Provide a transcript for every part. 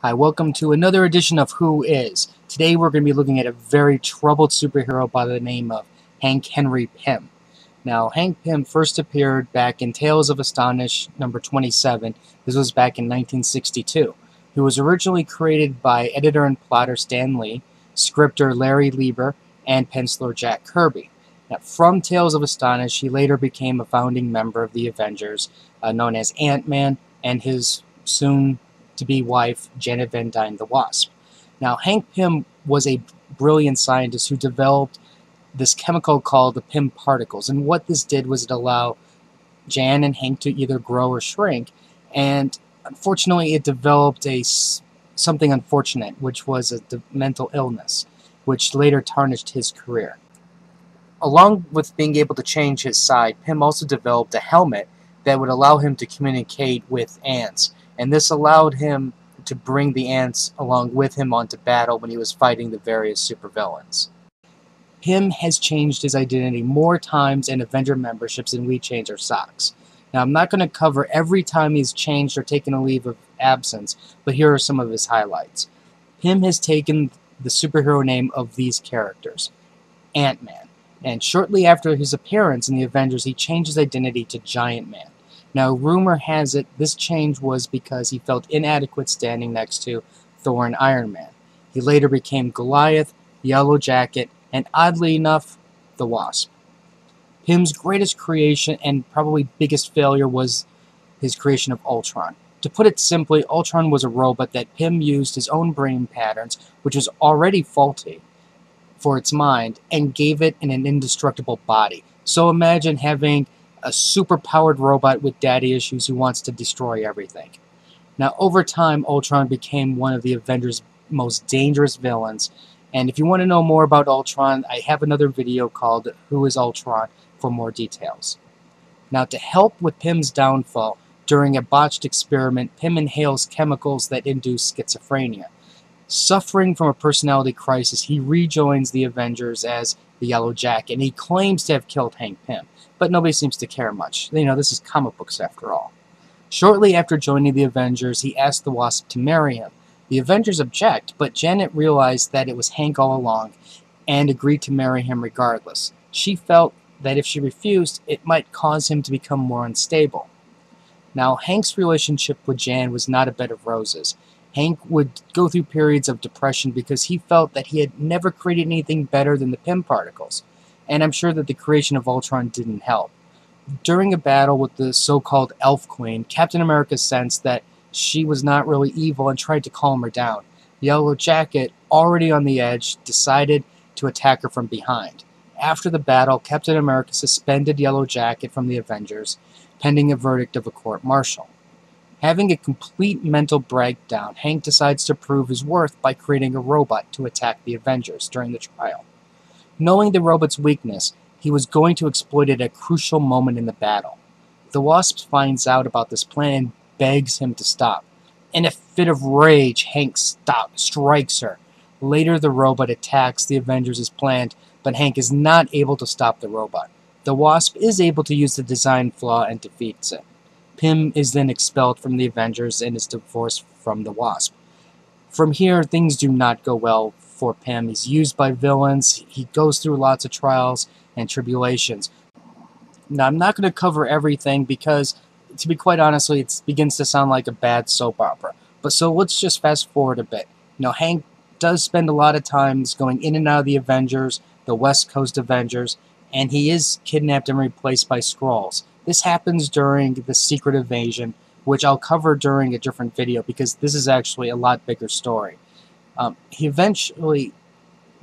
Hi, welcome to another edition of Who Is. Today we're going to be looking at a very troubled superhero by the name of Hank Henry Pym. Now, Hank Pym first appeared back in Tales of Astonish number 27. This was back in 1962. He was originally created by editor and plotter Stan Lee, scripter Larry Lieber, and penciler Jack Kirby. Now, from Tales of Astonish, he later became a founding member of the Avengers, known as Ant-Man, and his soon-to-be wife, Janet Van Dyne the Wasp. Now, Hank Pym was a brilliant scientist who developed this chemical called the Pym particles, and what this did was it allowed Jan and Hank to either grow or shrink, and unfortunately it developed something unfortunate, which was a mental illness, which later tarnished his career. Along with being able to change his side, Pym also developed a helmet that would allow him to communicate with ants, and this allowed him to bring the ants along with him onto battle when he was fighting the various supervillains. Pym has changed his identity more times in Avenger memberships than we change our socks. Now, I'm not going to cover every time he's changed or taken a leave of absence, but here are some of his highlights. Pym has taken the superhero name of these characters, Ant-Man, and shortly after his appearance in the Avengers, he changed his identity to Giant Man. Now, rumor has it this change was because he felt inadequate standing next to Thor and Iron Man. He later became Goliath, Yellow Jacket, and oddly enough, the Wasp. Pym's greatest creation and probably biggest failure was his creation of Ultron. To put it simply, Ultron was a robot that Pym used his own brain patterns, which was already faulty for its mind, and gave it an indestructible body. So imagine having a super-powered robot with daddy issues who wants to destroy everything. Now, over time, Ultron became one of the Avengers' most dangerous villains, and if you want to know more about Ultron, I have another video called Who is Ultron for more details. Now, to help with Pym's downfall, during a botched experiment, Pym inhales chemicals that induce schizophrenia. Suffering from a personality crisis, he rejoins the Avengers as the Yellow Jacket, and he claims to have killed Hank Pym, but nobody seems to care much. You know, this is comic books after all. Shortly after joining the Avengers, he asked the Wasp to marry him. The Avengers object, but Janet realized that it was Hank all along and agreed to marry him regardless. She felt that if she refused, it might cause him to become more unstable. Now, Hank's relationship with Jan was not a bed of roses. Hank would go through periods of depression because he felt that he had never created anything better than the Pym particles, and I'm sure that the creation of Ultron didn't help. During a battle with the so-called Elf Queen, Captain America sensed that she was not really evil and tried to calm her down. The Yellow Jacket, already on the edge, decided to attack her from behind. After the battle, Captain America suspended Yellow Jacket from the Avengers, pending a verdict of a court-martial. Having a complete mental breakdown, Hank decides to prove his worth by creating a robot to attack the Avengers during the trial. Knowing the robot's weakness, he was going to exploit it at a crucial moment in the battle. The Wasp finds out about this plan and begs him to stop. In a fit of rage, Hank strikes her. Later, the robot attacks the Avengers as planned, but Hank is not able to stop the robot. The Wasp is able to use the design flaw and defeats it. Pym is then expelled from the Avengers and is divorced from the Wasp. From here, things do not go well for Pym. He's used by villains, he goes through lots of trials and tribulations. Now, I'm not going to cover everything because, to be quite honest, it begins to sound like a bad soap opera. But so let's just fast forward a bit. You know, Hank does spend a lot of times going in and out of the Avengers, the West Coast Avengers, and he is kidnapped and replaced by Skrulls. This happens during the Secret Invasion, which I'll cover during a different video because this is actually a lot bigger story. He eventually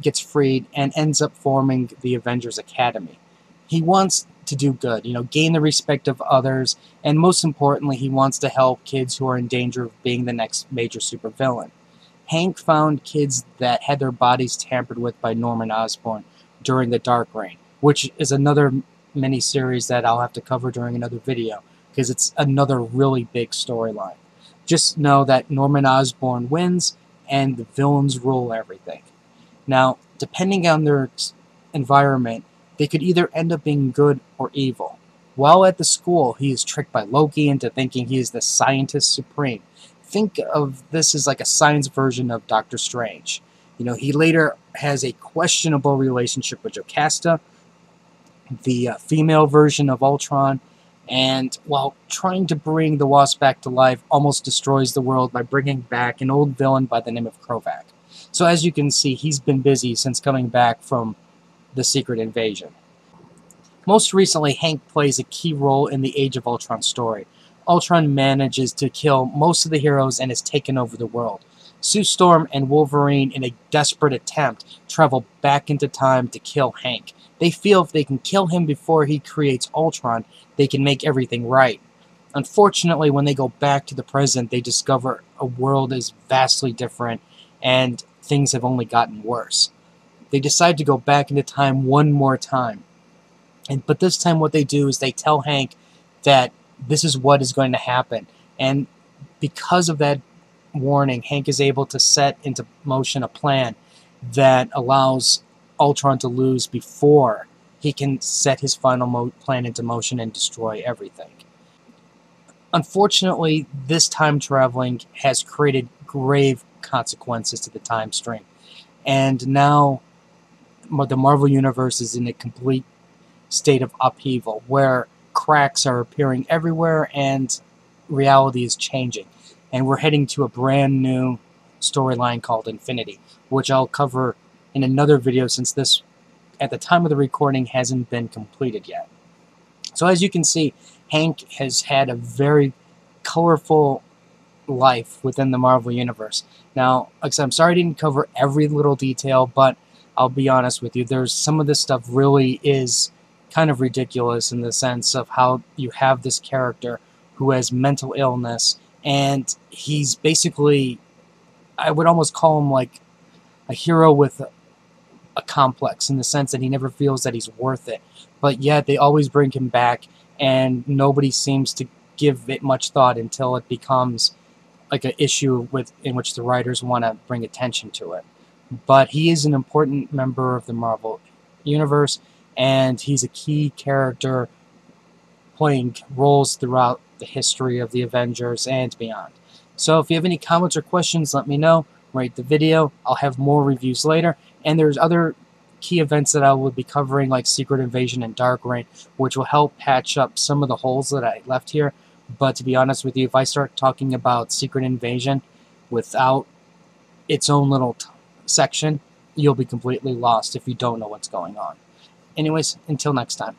gets freed and ends up forming the Avengers Academy. He wants to do good, you know, gain the respect of others, and most importantly, he wants to help kids who are in danger of being the next major supervillain. Hank found kids that had their bodies tampered with by Norman Osborn during the Dark Reign, which is another mini-series that I'll have to cover during another video, because it's another really big storyline. Just know that Norman Osborn wins, and the villains rule everything. Now, depending on their environment, they could either end up being good or evil. While at the school, he is tricked by Loki into thinking he is the scientist supreme. think of this as like a science version of Doctor Strange. You know, he later has a questionable relationship with Jocasta, the female version of Ultron, and while trying to bring the Wasp back to life, almost destroys the world by bringing back an old villain by the name of Krovac. So as you can see, he's been busy since coming back from the Secret Invasion. Most recently, Hank plays a key role in the Age of Ultron story. Ultron manages to kill most of the heroes and has taken over the world. Sue Storm and Wolverine, in a desperate attempt, travel back into time to kill Hank. They feel if they can kill him before he creates Ultron, they can make everything right. Unfortunately, when they go back to the present, they discover a world is vastly different and things have only gotten worse. They decide to go back into time one more time. But this time what they do is they tell Hank that this is what is going to happen. And because of that warning, Hank is able to set into motion a plan that allows Ultron to lose before he can set his final plan into motion and destroy everything. Unfortunately, this time traveling has created grave consequences to the time stream. And now the Marvel Universe is in a complete state of upheaval, where cracks are appearing everywhere and reality is changing. And we're heading to a brand new storyline called Infinity, which I'll cover in another video since this, at the time of the recording, hasn't been completed yet. So as you can see, Hank has had a very colorful life within the Marvel Universe. Now, like I said, I'm sorry I didn't cover every little detail, but I'll be honest with you, there's some of this stuff really is kind of ridiculous in the sense of how you have this character who has mental illness, and he's basically, I would almost call him like a hero with a complex, in the sense that he never feels that he's worth it, but yet they always bring him back and nobody seems to give it much thought until it becomes like an issue in which the writers want to bring attention to it. But he is an important member of the Marvel Universe, and he's a key character playing roles throughout the history of the Avengers and beyond. So if you have any comments or questions, let me know. Rate the video. I'll have more reviews later. And there's other key events that I will be covering, like Secret Invasion and Dark Reign, which will help patch up some of the holes that I left here. But to be honest with you, if I start talking about Secret Invasion without its own little section, you'll be completely lost if you don't know what's going on. Anyways, until next time.